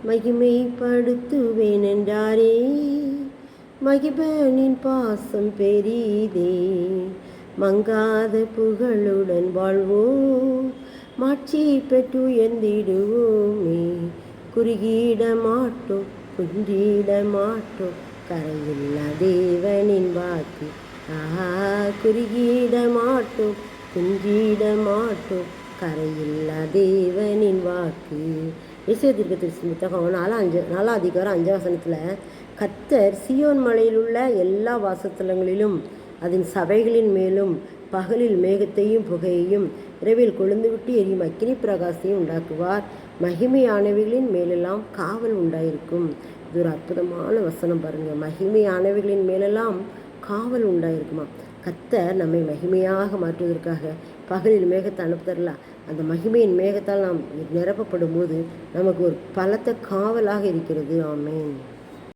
மகிமைப்படுத்துவேன் என்றாரே. மகிபனின் பாசம் பெரிதே, மங்காத புகழுடன் வாழ்வோம், மாட்சி பெற்று உயர்ந்திடுவோமே. குறுகிட மாட்டோம், குன்றிட மாட்டோம், கரையில்லா தேவனின் வாக்கு. குறுகிட மாட்டோம், குன்றிட மாட்டோம், கரையில்லா தேவனின் வாக்கு. எசேக்கியேல் தீர்க்கதரிசி புத்தகம் 4 அதிகாரம் 5 வசனத்தில், கர்த்தர் சீயோன் மலையில் உள்ள எல்லா வாசஸ்தலங்களிலும் அதன் சபைகளின் மேலும் பகலில் மேகத்தையும் புகையையும் இரவில் கொழுந்துவிட்டு எரியும் அக்கினி பிரகாசத்தையும் உண்டாக்குவார். மகிமையானவைகளின் மேலெல்லாம் காவல் உண்டாயிருக்கும். இது ஒரு அற்புதமான வசனம் பாருங்க. மகிமையானவைகளின் மேலெல்லாம் காவல் உண்டாயிருக்குமா. கர்த்தர் நம்மை மகிமையாக மாற்றுவதற்காக பகலில் மேகத்தை அனுப்புதரல. அந்த மகிமையின் மேகத்தால் நாம் நிரப்பப்படும் போது நமக்கு ஒரு பலத்த காவலாக இருக்கிறது. ஆமென்.